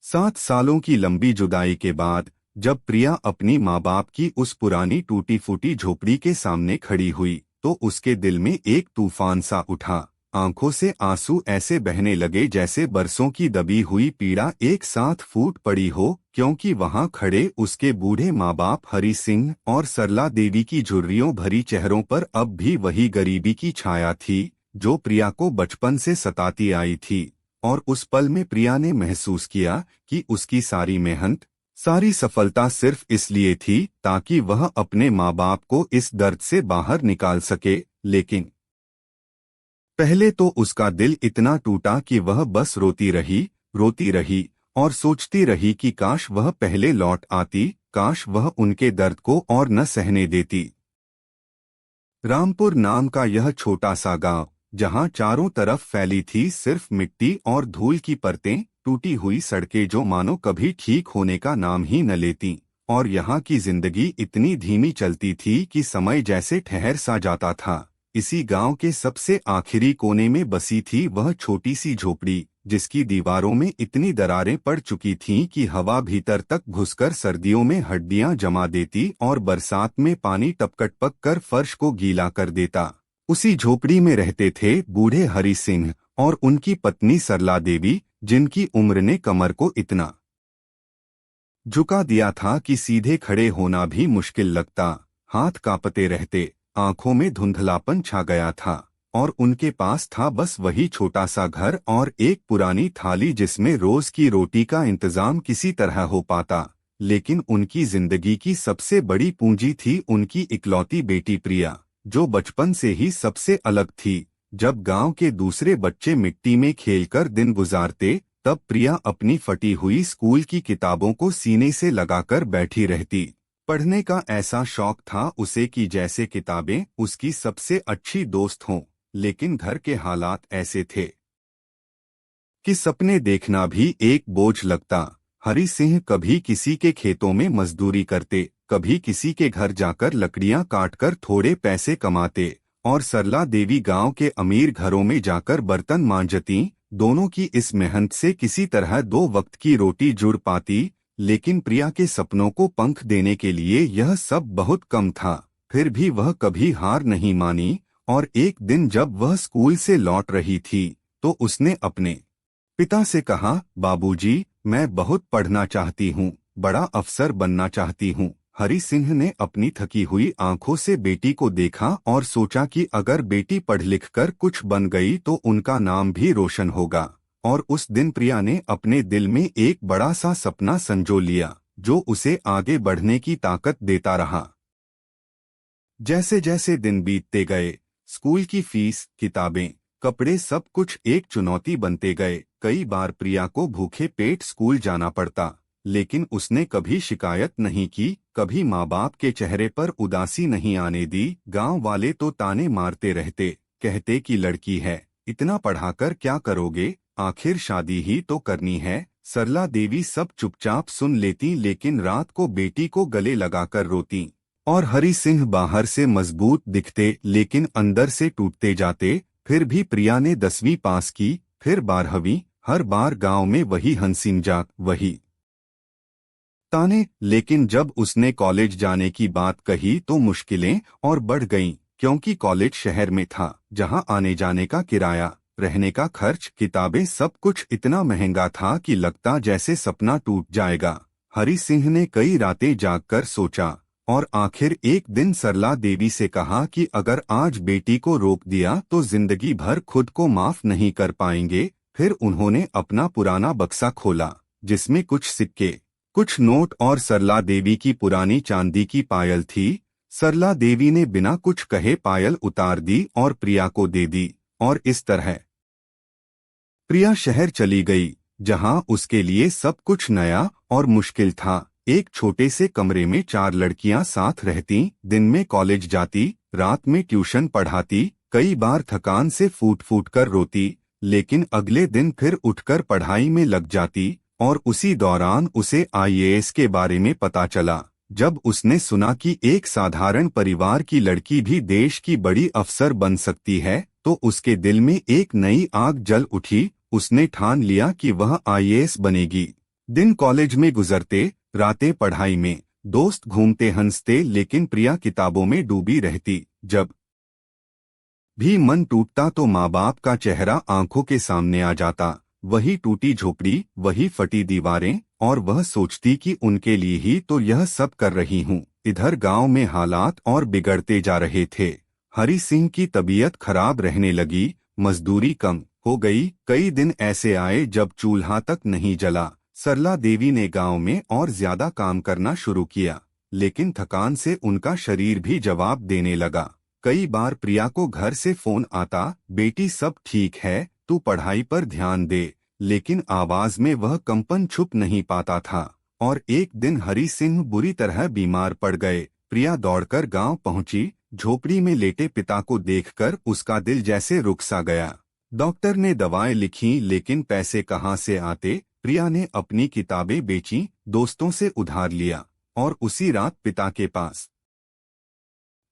7 सालों की लंबी जुदाई के बाद जब प्रिया अपनी माँ बाप की उस पुरानी टूटी फूटी झोपड़ी के सामने खड़ी हुई तो उसके दिल में एक तूफान सा उठा। आंखों से आंसू ऐसे बहने लगे जैसे बरसों की दबी हुई पीड़ा एक साथ फूट पड़ी हो, क्योंकि वहां खड़े उसके बूढ़े माँ बाप हरि सिंह और सरला देवी की झुर्रियों भरी चेहरों पर अब भी वही गरीबी की छाया थी जो प्रिया को बचपन से सताती आई थी। और उस पल में प्रिया ने महसूस किया कि उसकी सारी मेहनत, सारी सफलता सिर्फ इसलिए थी ताकि वह अपने माँ बाप को इस दर्द से बाहर निकाल सके। लेकिन पहले तो उसका दिल इतना टूटा कि वह बस रोती रही और सोचती रही कि काश वह पहले लौट आती, काश वह उनके दर्द को और न सहने देती। रामपुर नाम का यह छोटा सा गांव, जहां चारों तरफ फैली थी सिर्फ मिट्टी और धूल की परतें, टूटी हुई सड़कें जो मानो कभी ठीक होने का नाम ही न लेती, और यहाँ की जिंदगी इतनी धीमी चलती थी कि समय जैसे ठहर सा जाता था। इसी गांव के सबसे आखिरी कोने में बसी थी वह छोटी सी झोपड़ी, जिसकी दीवारों में इतनी दरारें पड़ चुकी थीं कि हवा भीतर तक घुसकर सर्दियों में हड्डियां जमा देती और बरसात में पानी टपक कर फर्श को गीला कर देता। उसी झोपड़ी में रहते थे बूढ़े हरि सिंह और उनकी पत्नी सरला देवी, जिनकी उम्र ने कमर को इतना झुका दिया था कि सीधे खड़े होना भी मुश्किल लगता। हाथ कांपते रहते, आंखों में धुंधलापन छा गया था, और उनके पास था बस वही छोटा सा घर और एक पुरानी थाली जिसमें रोज की रोटी का इंतजाम किसी तरह हो पाता। लेकिन उनकी जिंदगी की सबसे बड़ी पूंजी थी उनकी इकलौती बेटी प्रिया, जो बचपन से ही सबसे अलग थी। जब गांव के दूसरे बच्चे मिट्टी में खेलकर दिन गुजारते, तब प्रिया अपनी फटी हुई स्कूल की किताबों को सीने से लगाकर बैठी रहती। पढ़ने का ऐसा शौक था उसे कि जैसे किताबें उसकी सबसे अच्छी दोस्त हों। लेकिन घर के हालात ऐसे थे कि सपने देखना भी एक बोझ लगता। हरि सिंह कभी किसी के खेतों में मजदूरी करते, कभी किसी के घर जाकर लकड़ियां काटकर थोड़े पैसे कमाते, और सरला देवी गांव के अमीर घरों में जाकर बर्तन मांजती। दोनों की इस मेहनत से किसी तरह 2 वक्त की रोटी जुड़ पाती, लेकिन प्रिया के सपनों को पंख देने के लिए यह सब बहुत कम था। फिर भी वह कभी हार नहीं मानी, और एक दिन जब वह स्कूल से लौट रही थी तो उसने अपने पिता से कहा, बाबूजी, मैं बहुत पढ़ना चाहती हूँ, बड़ा अफसर बनना चाहती हूँ। हरि सिंह ने अपनी थकी हुई आंखों से बेटी को देखा और सोचा कि अगर बेटी पढ़ लिख कर कुछ बन गई तो उनका नाम भी रोशन होगा। और उस दिन प्रिया ने अपने दिल में एक बड़ा सा सपना संजो लिया, जो उसे आगे बढ़ने की ताकत देता रहा। जैसे जैसे दिन बीतते गए, स्कूल की फीस, किताबें, कपड़े सब कुछ एक चुनौती बनते गए। कई बार प्रिया को भूखे पेट स्कूल जाना पड़ता, लेकिन उसने कभी शिकायत नहीं की, कभी माँ बाप के चेहरे पर उदासी नहीं आने दी। गांव वाले तो ताने मारते रहते, कहते कि लड़की है, इतना पढ़ाकर क्या करोगे, आखिर शादी ही तो करनी है। सरला देवी सब चुपचाप सुन लेती, लेकिन रात को बेटी को गले लगाकर रोती। और हरि सिंह बाहर से मजबूत दिखते लेकिन अंदर से टूटते जाते। फिर भी प्रिया ने 10वीं पास की, फिर 12वीं। हर बार गांव में वही हंसी-मजाक, वही ताने। लेकिन जब उसने कॉलेज जाने की बात कही तो मुश्किलें और बढ़ गईं, क्योंकि कॉलेज शहर में था, जहां आने जाने का किराया, रहने का खर्च, किताबें, सब कुछ इतना महंगा था कि लगता जैसे सपना टूट जाएगा। हरि सिंह ने कई रातें जागकर सोचा, और आखिर एक दिन सरला देवी से कहा कि अगर आज बेटी को रोक दिया तो जिंदगी भर खुद को माफ नहीं कर पाएंगे। फिर उन्होंने अपना पुराना बक्सा खोला, जिसमें कुछ सिक्के, कुछ नोट और सरला देवी की पुरानी चांदी की पायल थी। सरला देवी ने बिना कुछ कहे पायल उतार दी और प्रिया को दे दी, और इस तरह प्रिया शहर चली गई, जहां उसके लिए सब कुछ नया और मुश्किल था। एक छोटे से कमरे में 4 लड़कियां साथ रहती, दिन में कॉलेज जाती, रात में ट्यूशन पढ़ाती। कई बार थकान से फूट फूट कर रोती, लेकिन अगले दिन फिर उठकर पढ़ाई में लग जाती। और उसी दौरान उसे आईएएस के बारे में पता चला। जब उसने सुना कि एक साधारण परिवार की लड़की भी देश की बड़ी अफसर बन सकती है, तो उसके दिल में एक नई आग जल उठी। उसने ठान लिया कि वह आईएएस बनेगी। दिन कॉलेज में गुजरते, रातें पढ़ाई में, दोस्त घूमते हंसते, लेकिन प्रिया किताबों में डूबी रहती। जब भी मन टूटता तो माँ बाप का चेहरा आंखों के सामने आ जाता। वही टूटी झोपड़ी, वही फटी दीवारें, और वह सोचती कि उनके लिए ही तो यह सब कर रही हूँ। इधर गांव में हालात और बिगड़ते जा रहे थे। हरि सिंह की तबीयत खराब रहने लगी, मजदूरी कम हो गई। कई दिन ऐसे आए जब चूल्हा तक नहीं जला। सरला देवी ने गांव में और ज्यादा काम करना शुरू किया, लेकिन थकान से उनका शरीर भी जवाब देने लगा। कई बार प्रिया को घर से फोन आता, बेटी सब ठीक है, तू पढ़ाई पर ध्यान दे, लेकिन आवाज में वह कंपन छुप नहीं पाता था। और एक दिन हरि सिंह बुरी तरह बीमार पड़ गए। प्रिया दौड़कर गांव पहुंची। झोपड़ी में लेटे पिता को देखकर उसका दिल जैसे रुक सा गया। डॉक्टर ने दवाएं लिखी, लेकिन पैसे कहाँ से आते। प्रिया ने अपनी किताबें बेची, दोस्तों से उधार लिया, और उसी रात पिता के पास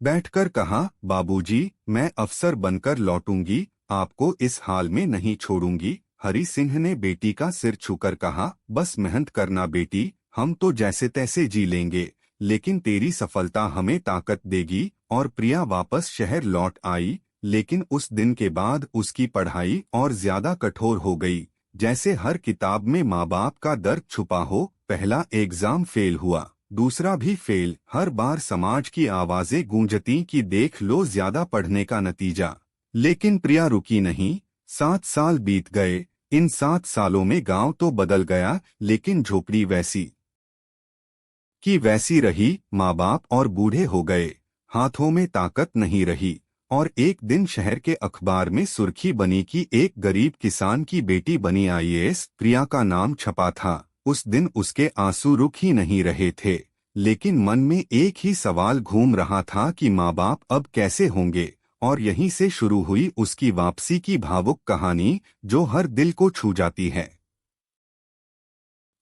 बैठकर कहा, बाबूजी, मैं अफसर बनकर लौटूंगी, आपको इस हाल में नहीं छोड़ूंगी। हरि सिंह ने बेटी का सिर छूकर कहा, बस मेहनत करना बेटी, हम तो जैसे तैसे जी लेंगे, लेकिन तेरी सफलता हमें ताकत देगी। और प्रिया वापस शहर लौट आई, लेकिन उस दिन के बाद उसकी पढ़ाई और ज्यादा कठोर हो गई। जैसे हर किताब में माँ बाप का दर्द छुपा हो। पहला एग्जाम फेल हुआ, दूसरा भी फेल। हर बार समाज की आवाजें गूंजती कि देख लो ज्यादा पढ़ने का नतीजा। लेकिन प्रिया रुकी नहीं। 7 साल बीत गए। इन 7 सालों में गांव तो बदल गया, लेकिन झोपड़ी वैसी की वैसी रही। माँ बाप और बूढ़े हो गए, हाथों में ताकत नहीं रही। और एक दिन शहर के अखबार में सुर्खी बनी कि एक गरीब किसान की बेटी बनी आईएएस। प्रिया का नाम छपा था। उस दिन उसके आंसू रुक ही नहीं रहे थे, लेकिन मन में एक ही सवाल घूम रहा था कि माँ बाप अब कैसे होंगे। और यहीं से शुरू हुई उसकी वापसी की भावुक कहानी, जो हर दिल को छू जाती है।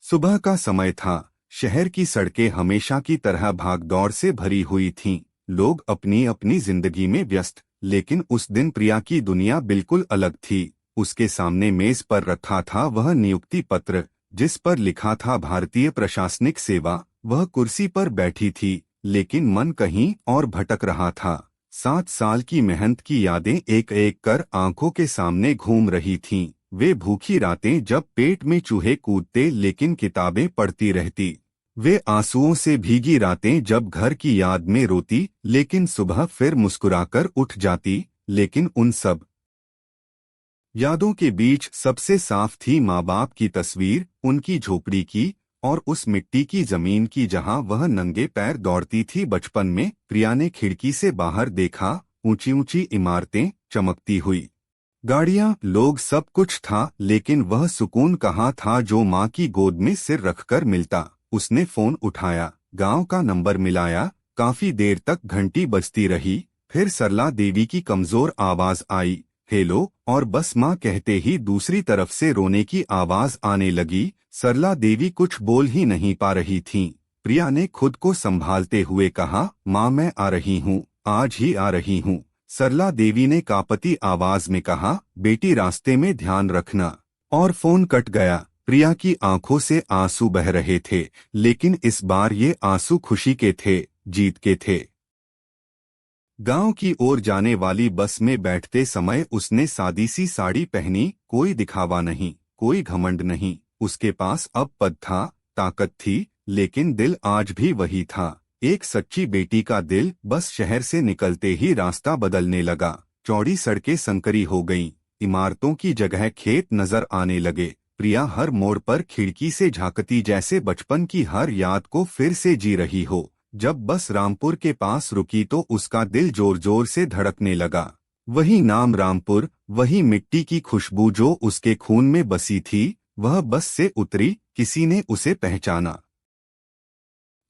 सुबह का समय था। शहर की सड़कें हमेशा की तरह भागदौड़ से भरी हुई थीं। लोग अपनी अपनी जिंदगी में व्यस्त, लेकिन उस दिन प्रिया की दुनिया बिल्कुल अलग थी। उसके सामने मेज पर रखा था वह नियुक्ति पत्र, जिस पर लिखा था भारतीय प्रशासनिक सेवा। वह कुर्सी पर बैठी थी, लेकिन मन कहीं और भटक रहा था। 7 साल की मेहनत की यादें एक एक कर आंखों के सामने घूम रही थीं। वे भूखी रातें जब पेट में चूहे कूदते, लेकिन किताबें पढ़ती रहती। वे आंसुओं से भीगी रातें जब घर की याद में रोती, लेकिन सुबह फिर मुस्कुराकर उठ जाती। लेकिन उन सब यादों के बीच सबसे साफ थी माँ बाप की तस्वीर, उनकी झोपड़ी की, और उस मिट्टी की जमीन की जहां वह नंगे पैर दौड़ती थी बचपन में। प्रिया ने खिड़की से बाहर देखा, ऊंची ऊंची इमारतें, चमकती हुई गाड़ियां, लोग, सब कुछ था, लेकिन वह सुकून कहाँ था जो माँ की गोद में सिर रखकर मिलता। उसने फोन उठाया, गांव का नंबर मिलाया। काफी देर तक घंटी बजती रही, फिर सरला देवी की कमजोर आवाज आई, हेलो। और बस माँ कहते ही दूसरी तरफ से रोने की आवाज आने लगी। सरला देवी कुछ बोल ही नहीं पा रही थीं। प्रिया ने खुद को संभालते हुए कहा, माँ मैं आ रही हूँ, आज ही आ रही हूँ। सरला देवी ने कांपती आवाज में कहा, बेटी रास्ते में ध्यान रखना। और फोन कट गया। प्रिया की आंखों से आंसू बह रहे थे, लेकिन इस बार ये आंसू खुशी के थे, जीत के थे। गांव की ओर जाने वाली बस में बैठते समय उसने सादी सी साड़ी पहनी। कोई दिखावा नहीं, कोई घमंड नहीं। उसके पास अब पद था, ताकत थी, लेकिन दिल आज भी वही था, एक सच्ची बेटी का दिल। बस शहर से निकलते ही रास्ता बदलने लगा। चौड़ी सड़कें संकरी हो गईं, इमारतों की जगह खेत नजर आने लगे। प्रिया हर मोड़ पर खिड़की से झांकती, जैसे बचपन की हर याद को फिर से जी रही हो। जब बस रामपुर के पास रुकी तो उसका दिल जोर जोर से धड़कने लगा। वही नाम रामपुर, वही मिट्टी की खुशबू जो उसके खून में बसी थी। वह बस से उतरी, किसी ने उसे पहचाना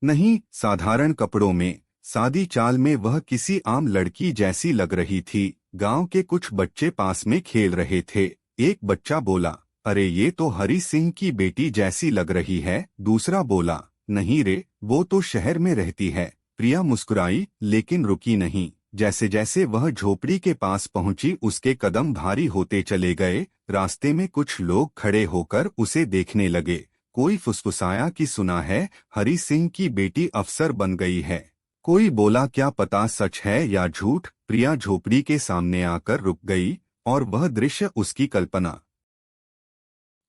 नहीं। साधारण कपड़ों में, सादी चाल में वह किसी आम लड़की जैसी लग रही थी। गांव के कुछ बच्चे पास में खेल रहे थे। एक बच्चा बोला, अरे ये तो हरि सिंह की बेटी जैसी लग रही है। दूसरा बोला, नहीं रे, वो तो शहर में रहती है। प्रिया मुस्कुराई, लेकिन रुकी नहीं। जैसे जैसे वह झोपड़ी के पास पहुंची, उसके कदम भारी होते चले गए। रास्ते में कुछ लोग खड़े होकर उसे देखने लगे। कोई फुसफुसाया कि सुना है हरि सिंह की बेटी अफसर बन गई है। कोई बोला क्या पता सच है या झूठ। प्रिया झोपड़ी के सामने आकर रुक गई और वह दृश्य उसकी कल्पना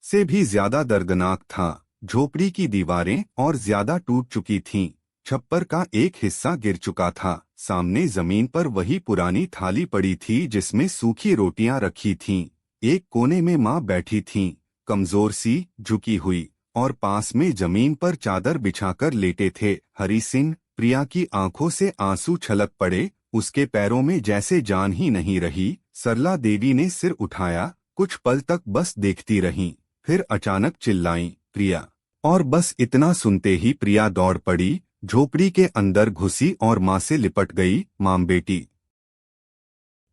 से भी ज्यादा दर्दनाक था। झोपड़ी की दीवारें और ज्यादा टूट चुकी थीं। छप्पर का एक हिस्सा गिर चुका था। सामने जमीन पर वही पुरानी थाली पड़ी थी जिसमें सूखी रोटियां रखी थीं। एक कोने में माँ बैठी थीं, कमजोर सी, झुकी हुई, और पास में जमीन पर चादर बिछाकर लेटे थे हरि सिंह। प्रिया की आंखों से आंसू छलक पड़े, उसके पैरों में जैसे जान ही नहीं रही। सरला देवी ने सिर उठाया, कुछ पल तक बस देखती रहीं, फिर अचानक चिल्लाईं, प्रिया। और बस इतना सुनते ही प्रिया दौड़ पड़ी, झोपड़ी के अंदर घुसी और माँ से लिपट गई। माँ बेटी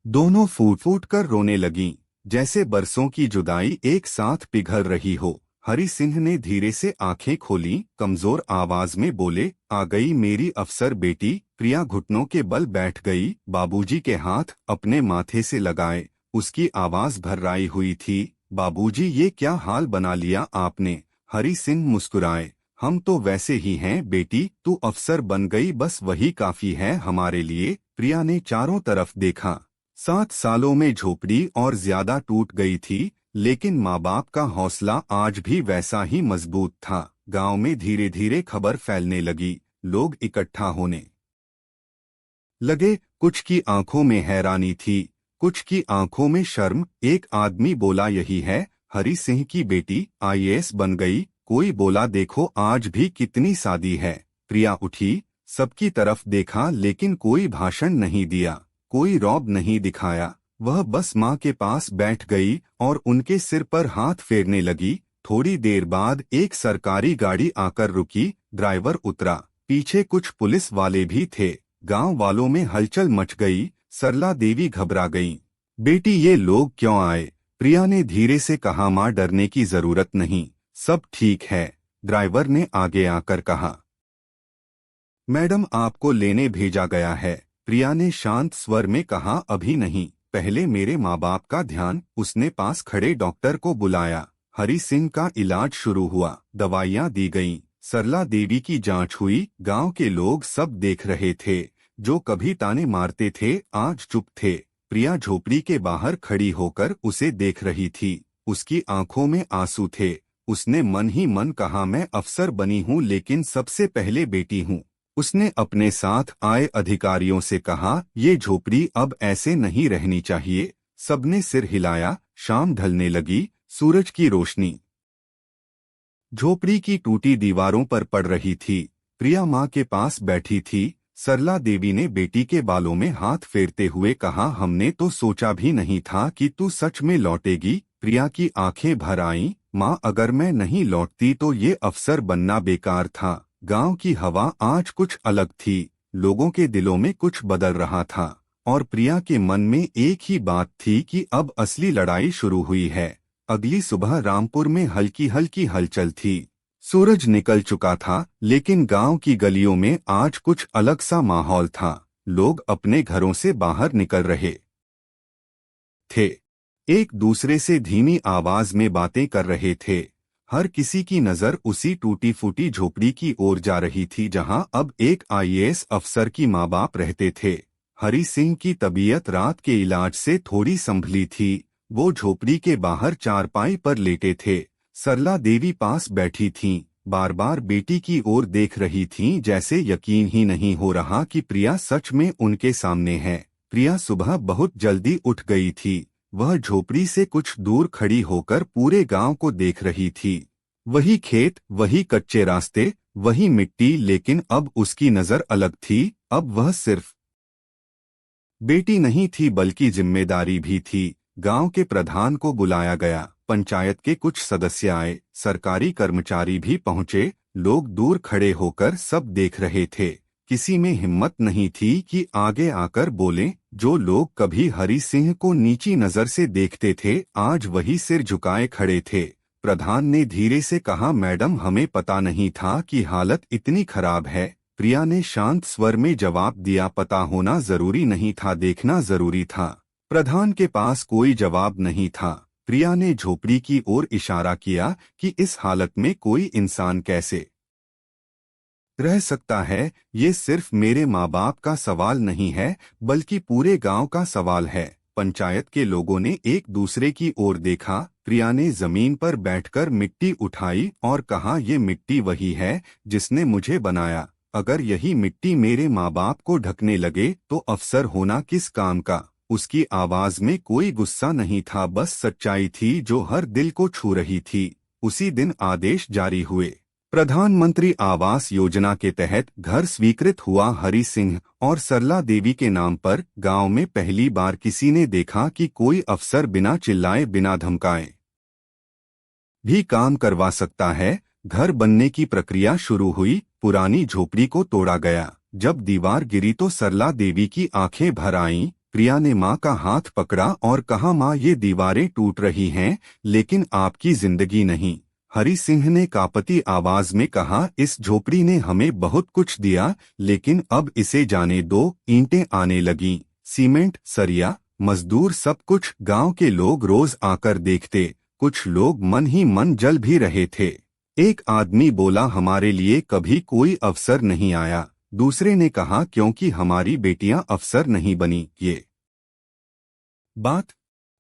दोनों फूट फूट कर रोने लगीं, जैसे बरसों की जुदाई एक साथ पिघल रही हो। हरि सिंह ने धीरे से आंखें खोलीं, कमजोर आवाज में बोले, आ गई मेरी अफसर बेटी। प्रिया घुटनों के बल बैठ गई, बाबूजी के हाथ अपने माथे से लगाए। उसकी आवाज भर्राई हुई थी, बाबूजी ये क्या हाल बना लिया आपने। हरि सिंह मुस्कुराए, हम तो वैसे ही हैं बेटी, तू अफसर बन गई बस वही काफी है हमारे लिए। प्रिया ने चारों तरफ देखा। 7 सालों में झोपड़ी और ज्यादा टूट गई थी, लेकिन माँ बाप का हौसला आज भी वैसा ही मजबूत था। गांव में धीरे धीरे खबर फैलने लगी, लोग इकट्ठा होने लगे। कुछ की आंखों में हैरानी थी, कुछ की आंखों में शर्म। एक आदमी बोला, यही है हरि सिंह की बेटी, आईएएस बन गई। कोई बोला, देखो आज भी कितनी सादी है। प्रिया उठी, सबकी तरफ देखा, लेकिन कोई भाषण नहीं दिया, कोई रौब नहीं दिखाया। वह बस माँ के पास बैठ गई और उनके सिर पर हाथ फेरने लगी। थोड़ी देर बाद एक सरकारी गाड़ी आकर रुकी, ड्राइवर उतरा, पीछे कुछ पुलिस वाले भी थे। गांव वालों में हलचल मच गई। सरला देवी घबरा गईं। बेटी ये लोग क्यों आए? प्रिया ने धीरे से कहा, माँ डरने की जरूरत नहीं, सब ठीक है। ड्राइवर ने आगे आकर कहा, मैडम आपको लेने भेजा गया है। प्रिया ने शांत स्वर में कहा, अभी नहीं, पहले मेरे माँ बाप का ध्यान। उसने पास खड़े डॉक्टर को बुलाया। हरि सिंह का इलाज शुरू हुआ, दवाइयाँ दी गईं, सरला देवी की जांच हुई। गांव के लोग सब देख रहे थे। जो कभी ताने मारते थे आज चुप थे। प्रिया झोपड़ी के बाहर खड़ी होकर उसे देख रही थी। उसकी आंखों में आंसू थे। उसने मन ही मन कहा, मैं अफसर बनी हूँ लेकिन सबसे पहले बेटी हूँ। उसने अपने साथ आए अधिकारियों से कहा, ये झोपड़ी अब ऐसे नहीं रहनी चाहिए। सबने सिर हिलाया। शाम ढलने लगी, सूरज की रोशनी झोपड़ी की टूटी दीवारों पर पड़ रही थी। प्रिया माँ के पास बैठी थी। सरला देवी ने बेटी के बालों में हाथ फेरते हुए कहा, हमने तो सोचा भी नहीं था कि तू सच में लौटेगी। प्रिया की आंखें भर आईं, माँ अगर मैं नहीं लौटती तो ये अफसर बनना बेकार था। गांव की हवा आज कुछ अलग थी, लोगों के दिलों में कुछ बदल रहा था, और प्रिया के मन में एक ही बात थी कि अब असली लड़ाई शुरू हुई है। अगली सुबह रामपुर में हल्की हल्की हलचल थी। सूरज निकल चुका था, लेकिन गांव की गलियों में आज कुछ अलग सा माहौल था। लोग अपने घरों से बाहर निकल रहे थे, एक दूसरे से धीमी आवाज में बातें कर रहे थे। हर किसी की नजर उसी टूटी फूटी झोपड़ी की ओर जा रही थी जहां अब एक आईएएस अफसर की माँ बाप रहते थे। हरि सिंह की तबीयत रात के इलाज से थोड़ी संभली थी। वो झोपड़ी के बाहर चारपाई पर लेटे थे। सरला देवी पास बैठी थीं, बार बार बेटी की ओर देख रही थीं, जैसे यकीन ही नहीं हो रहा कि प्रिया सच में उनके सामने है। प्रिया सुबह बहुत जल्दी उठ गई थी। वह झोपड़ी से कुछ दूर खड़ी होकर पूरे गांव को देख रही थी। वही खेत, वही कच्चे रास्ते, वही मिट्टी, लेकिन अब उसकी नजर अलग थी। अब वह सिर्फ बेटी नहीं थी बल्कि जिम्मेदारी भी थी। गांव के प्रधान को बुलाया गया, पंचायत के कुछ सदस्य आए, सरकारी कर्मचारी भी पहुंचे। लोग दूर खड़े होकर सब देख रहे थे। किसी में हिम्मत नहीं थी कि आगे आकर बोले। जो लोग कभी हरि सिंह को नीची नजर से देखते थे आज वही सिर झुकाए खड़े थे। प्रधान ने धीरे से कहा, मैडम हमें पता नहीं था कि हालत इतनी खराब है। प्रिया ने शांत स्वर में जवाब दिया, पता होना जरूरी नहीं था, देखना जरूरी था। प्रधान के पास कोई जवाब नहीं था। प्रिया ने झोपड़ी की ओर इशारा किया कि इस हालत में कोई इंसान कैसे रह सकता है। ये सिर्फ मेरे माँ बाप का सवाल नहीं है, बल्कि पूरे गांव का सवाल है। पंचायत के लोगों ने एक दूसरे की ओर देखा। प्रिया ने जमीन पर बैठकर मिट्टी उठाई और कहा, ये मिट्टी वही है जिसने मुझे बनाया। अगर यही मिट्टी मेरे माँ बाप को ढकने लगे तो अफसर होना किस काम का। उसकी आवाज में कोई गुस्सा नहीं था, बस सच्चाई थी जो हर दिल को छू रही थी। उसी दिन आदेश जारी हुए। प्रधानमंत्री आवास योजना के तहत घर स्वीकृत हुआ। हरि सिंह और सरला देवी के नाम पर गांव में पहली बार किसी ने देखा कि कोई अफसर बिना चिल्लाए बिना धमकाए भी काम करवा सकता है। घर बनने की प्रक्रिया शुरू हुई। पुरानी झोपड़ी को तोड़ा गया। जब दीवार गिरी तो सरला देवी की आंखें भर आईं। प्रिया ने मां का हाथ पकड़ा और कहा, मां, ये दीवारें टूट रही हैं, लेकिन आपकी जिंदगी नहीं। हरि सिंह ने कांपती आवाज में कहा, इस झोपड़ी ने हमें बहुत कुछ दिया, लेकिन अब इसे जाने दो। ईंटें आने लगीं, सीमेंट, सरिया, मजदूर, सब कुछ। गांव के लोग रोज आकर देखते। कुछ लोग मन ही मन जल भी रहे थे। एक आदमी बोला, हमारे लिए कभी कोई अवसर नहीं आया। दूसरे ने कहा, क्योंकि हमारी बेटियां अफसर नहीं बनी। ये बात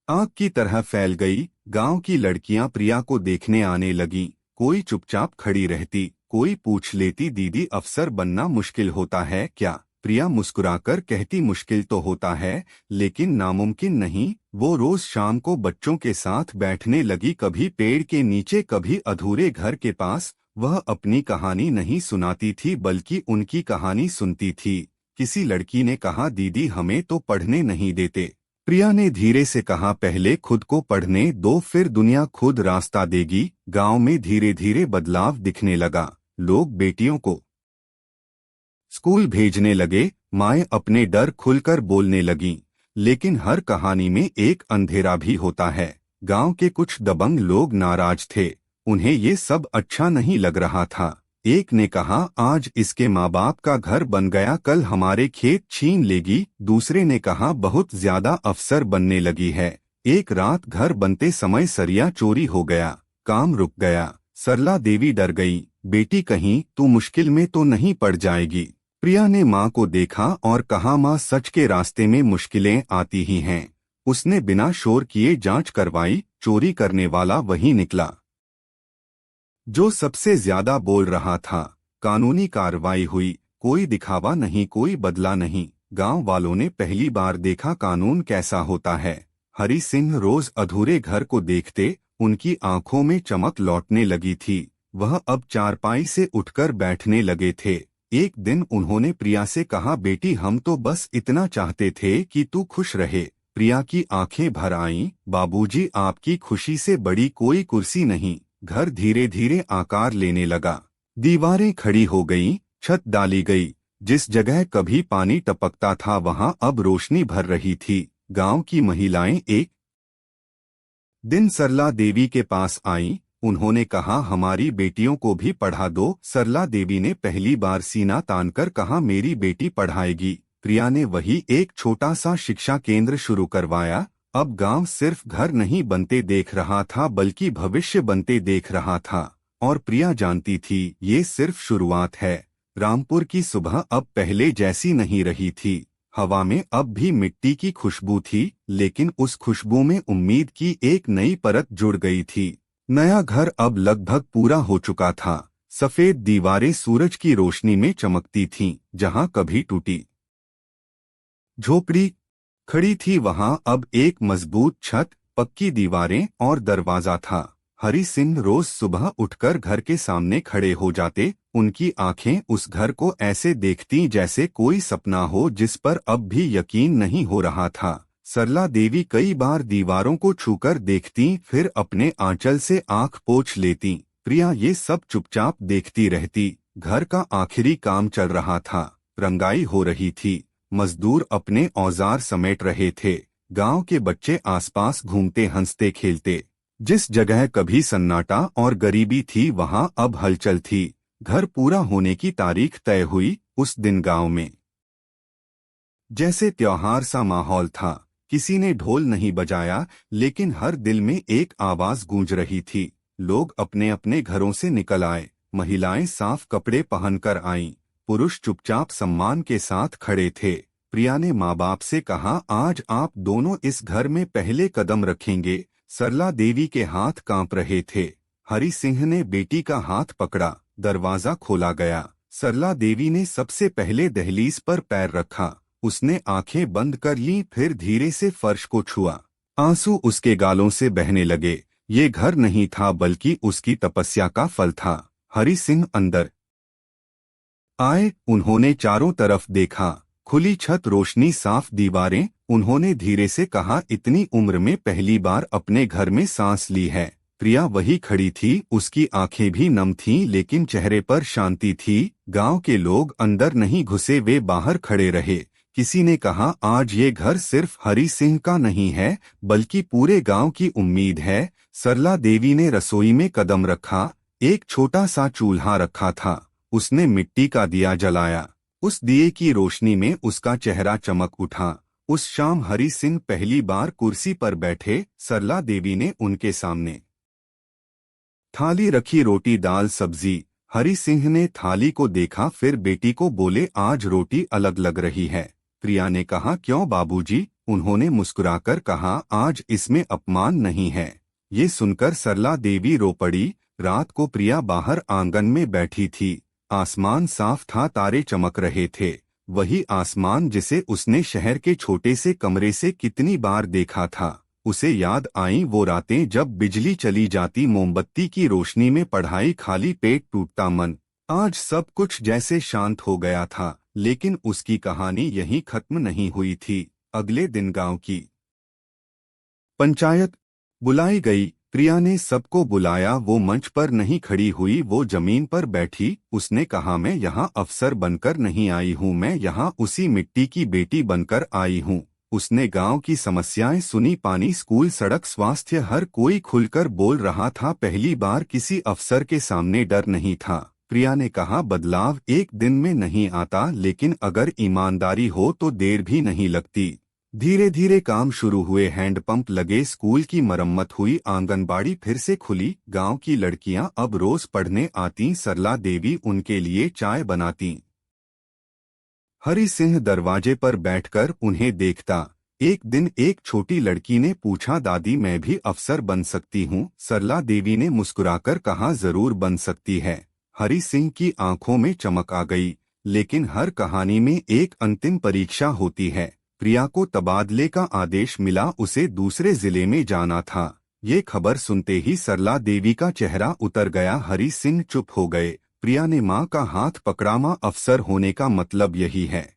आग की तरह फैल गई। गांव की लड़कियां प्रिया को देखने आने लगीं। कोई चुपचाप खड़ी रहती, कोई पूछ लेती, दीदी, अफसर बनना मुश्किल होता है क्या? प्रिया मुस्कुराकर कहती, मुश्किल तो होता है, लेकिन नामुमकिन नहीं। वो रोज शाम को बच्चों के साथ बैठने लगी, कभी पेड़ के नीचे, कभी अधूरे घर के पास। वह अपनी कहानी नहीं सुनाती थी, बल्कि उनकी कहानी सुनती थी। किसी लड़की ने कहा, दीदी, हमें तो पढ़ने नहीं देते। प्रिया ने धीरे से कहा, पहले खुद को पढ़ने दो, फिर दुनिया खुद रास्ता देगी। गांव में धीरे धीरे बदलाव दिखने लगा। लोग बेटियों को स्कूल भेजने लगे। माएं अपने डर खुलकर बोलने लगीं। लेकिन हर कहानी में एक अंधेरा भी होता है। गांव के कुछ दबंग लोग नाराज थे। उन्हें ये सब अच्छा नहीं लग रहा था। एक ने कहा, आज इसके माँ बाप का घर बन गया, कल हमारे खेत छीन लेगी। दूसरे ने कहा, बहुत ज्यादा अफसर बनने लगी है। एक रात घर बनते समय सरिया चोरी हो गया, काम रुक गया। सरला देवी डर गई। बेटी, कहीं तू मुश्किल में तो नहीं पड़ जाएगी? प्रिया ने माँ को देखा और कहा, माँ, सच के रास्ते में मुश्किलें आती ही हैं। उसने बिना शोर किए जांच करवाई। चोरी करने वाला वही निकला जो सबसे ज्यादा बोल रहा था। कानूनी कार्रवाई हुई। कोई दिखावा नहीं, कोई बदला नहीं। गांव वालों ने पहली बार देखा कानून कैसा होता है। हरि सिंह रोज अधूरे घर को देखते। उनकी आंखों में चमक लौटने लगी थी। वह अब चारपाई से उठकर बैठने लगे थे। एक दिन उन्होंने प्रिया से कहा, बेटी, हम तो बस इतना चाहते थे कि तू खुश रहे। प्रिया की आंखें भर आईं। बाबूजी, आपकी खुशी से बड़ी कोई कुर्सी नहीं। घर धीरे धीरे आकार लेने लगा। दीवारें खड़ी हो गईं, छत डाली गई। जिस जगह कभी पानी टपकता था वहां अब रोशनी भर रही थी। गांव की महिलाएं एक दिन सरला देवी के पास आईं। उन्होंने कहा, हमारी बेटियों को भी पढ़ा दो। सरला देवी ने पहली बार सीना तानकर कहा, मेरी बेटी पढ़ाएगी। प्रिया ने वही एक छोटा सा शिक्षा केंद्र शुरू करवाया। अब गांव सिर्फ घर नहीं बनते देख रहा था, बल्कि भविष्य बनते देख रहा था। और प्रिया जानती थी, ये सिर्फ शुरुआत है। रामपुर की सुबह अब पहले जैसी नहीं रही थी। हवा में अब भी मिट्टी की खुशबू थी, लेकिन उस खुशबू में उम्मीद की एक नई परत जुड़ गई थी। नया घर अब लगभग पूरा हो चुका था। सफेद दीवारें सूरज की रोशनी में चमकती थीं। जहां कभी टूटी झोपड़ी खड़ी थी, वहां अब एक मजबूत छत, पक्की दीवारें और दरवाजा था। हरि सिंह रोज सुबह उठकर घर के सामने खड़े हो जाते। उनकी आंखें उस घर को ऐसे देखती जैसे कोई सपना हो जिस पर अब भी यकीन नहीं हो रहा था। सरला देवी कई बार दीवारों को छूकर देखती, फिर अपने आंचल से आंख पोंछ लेती। प्रिया ये सब चुपचाप देखती रहती। घर का आखिरी काम चल रहा था। रंगाई हो रही थी। मजदूर अपने औजार समेट रहे थे। गांव के बच्चे आसपास घूमते हंसते खेलते। जिस जगह कभी सन्नाटा और गरीबी थी वहां अब हलचल थी। घर पूरा होने की तारीख तय हुई। उस दिन गांव में जैसे त्योहार सा माहौल था। किसी ने ढोल नहीं बजाया, लेकिन हर दिल में एक आवाज गूंज रही थी। लोग अपने अपने घरों से निकल आए। महिलाएं साफ कपड़े पहनकर आईं। पुरुष चुपचाप सम्मान के साथ खड़े थे। प्रिया ने माँ बाप से कहा, आज आप दोनों इस घर में पहले कदम रखेंगे। सरला देवी के हाथ कांप रहे थे। हरि सिंह ने बेटी का हाथ पकड़ा। दरवाजा खोला गया। सरला देवी ने सबसे पहले दहलीज पर पैर रखा। उसने आंखें बंद कर लीं, फिर धीरे से फर्श को छुआ। आंसू उसके गालों से बहने लगे। ये घर नहीं था, बल्कि उसकी तपस्या का फल था। हरि सिंह अंदर आए। उन्होंने चारों तरफ देखा। खुली छत, रोशनी, साफ दीवारें। उन्होंने धीरे से कहा, इतनी उम्र में पहली बार अपने घर में सांस ली है। प्रिया वही खड़ी थी। उसकी आंखें भी नम थीं, लेकिन चेहरे पर शांति थी। गांव के लोग अंदर नहीं घुसे, वे बाहर खड़े रहे। किसी ने कहा, आज ये घर सिर्फ हरि सिंह का नहीं है, बल्कि पूरे गांव की उम्मीद है। सरला देवी ने रसोई में कदम रखा। एक छोटा सा चूल्हा रखा था। उसने मिट्टी का दिया जलाया। उस दिए की रोशनी में उसका चेहरा चमक उठा। उस शाम हरि सिंह पहली बार कुर्सी पर बैठे। सरला देवी ने उनके सामने थाली रखी, रोटी, दाल, सब्जी। हरि सिंह ने थाली को देखा, फिर बेटी को बोले, आज रोटी अलग लग रही है। प्रिया ने कहा, क्यों बाबूजी? उन्होंने मुस्कुराकर कहा, आज इसमें अपमान नहीं है। ये सुनकर सरला देवी रो पड़ी। रात को प्रिया बाहर आंगन में बैठी थी। आसमान साफ था, तारे चमक रहे थे। वही आसमान जिसे उसने शहर के छोटे से कमरे से कितनी बार देखा था। उसे याद आईं वो रातें जब बिजली चली जाती, मोमबत्ती की रोशनी में पढ़ाई, खाली पेट, टूटता मन। आज सब कुछ जैसे शांत हो गया था, लेकिन उसकी कहानी यहीं खत्म नहीं हुई थी। अगले दिन गांव की पंचायत बुलाई गई। प्रिया ने सबको बुलाया। वो मंच पर नहीं खड़ी हुई, वो जमीन पर बैठी। उसने कहा, मैं यहाँ अफसर बनकर नहीं आई हूँ, मैं यहाँ उसी मिट्टी की बेटी बनकर आई हूँ। उसने गांव की समस्याएं सुनी, पानी, स्कूल, सड़क, स्वास्थ्य, हर कोई खुलकर बोल रहा था। पहली बार किसी अफसर के सामने डर नहीं था। प्रिया ने कहा, बदलाव एक दिन में नहीं आता, लेकिन अगर ईमानदारी हो तो देर भी नहीं लगती। धीरे धीरे काम शुरू हुए। हैंडपंप लगे, स्कूल की मरम्मत हुई, आंगनबाड़ी फिर से खुली। गांव की लड़कियां अब रोज पढ़ने आती। सरला देवी उनके लिए चाय बनाती। हरि सिंह दरवाजे पर बैठकर उन्हें देखता। एक दिन एक छोटी लड़की ने पूछा, दादी मैं भी अफसर बन सकती हूँ? सरला देवी ने मुस्कुराकर कहा, जरूर बन सकती है। हरि सिंह की आंखों में चमक आ गई। लेकिन हर कहानी में एक अंतिम परीक्षा होती है। प्रिया को तबादले का आदेश मिला, उसे दूसरे जिले में जाना था। ये खबर सुनते ही सरला देवी का चेहरा उतर गया। हरि सिंह चुप हो गए। प्रिया ने माँ का हाथ पकड़ा, माँ, अफसर होने का मतलब यही है।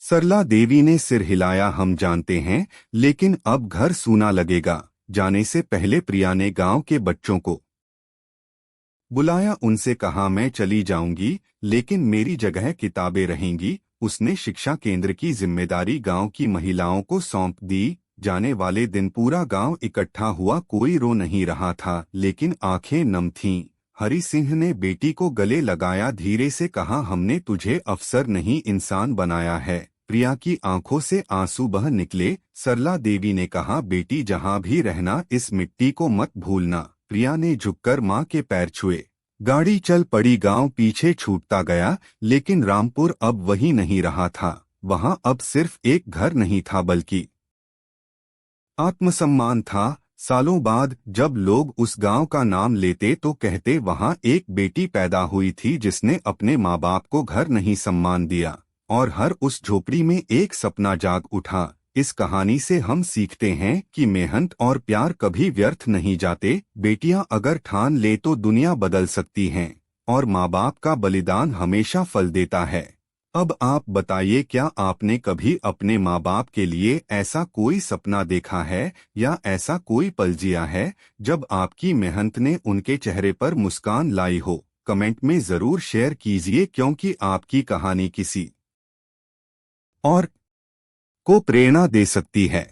सरला देवी ने सिर हिलाया, हम जानते हैं, लेकिन अब घर सूना लगेगा। जाने से पहले प्रिया ने गांव के बच्चों को बुलाया। उनसे कहा, मैं चली जाऊंगी, लेकिन मेरी जगह किताबें रहेंगी। उसने शिक्षा केंद्र की जिम्मेदारी गांव की महिलाओं को सौंप दी। जाने वाले दिन पूरा गांव इकट्ठा हुआ। कोई रो नहीं रहा था, लेकिन आंखें नम थीं। हरि सिंह ने बेटी को गले लगाया, धीरे से कहा, हमने तुझे अफसर नहीं, इंसान बनाया है। प्रिया की आंखों से आंसू बह निकले। सरला देवी ने कहा, बेटी जहां भी रहना, इस मिट्टी को मत भूलना। प्रिया ने झुककर मां के पैर छुए। गाड़ी चल पड़ी। गांव पीछे छूटता गया, लेकिन रामपुर अब वही नहीं रहा था। वहां अब सिर्फ एक घर नहीं था, बल्कि आत्मसम्मान था। सालों बाद जब लोग उस गांव का नाम लेते तो कहते, वहां एक बेटी पैदा हुई थी जिसने अपने माँ बाप को घर नहीं सम्मान दिया, और हर उस झोपड़ी में एक सपना जाग उठा। इस कहानी से हम सीखते हैं कि मेहनत और प्यार कभी व्यर्थ नहीं जाते। बेटियां अगर ठान ले तो दुनिया बदल सकती हैं, और माँ बाप का बलिदान हमेशा फल देता है। अब आप बताइए, क्या आपने कभी अपने माँ बाप के लिए ऐसा कोई सपना देखा है, या ऐसा कोई पल जिया है जब आपकी मेहनत ने उनके चेहरे पर मुस्कान लाई हो? कमेंट में जरूर शेयर कीजिए, क्योंकि आपकी कहानी किसी और को प्रेरणा दे सकती है।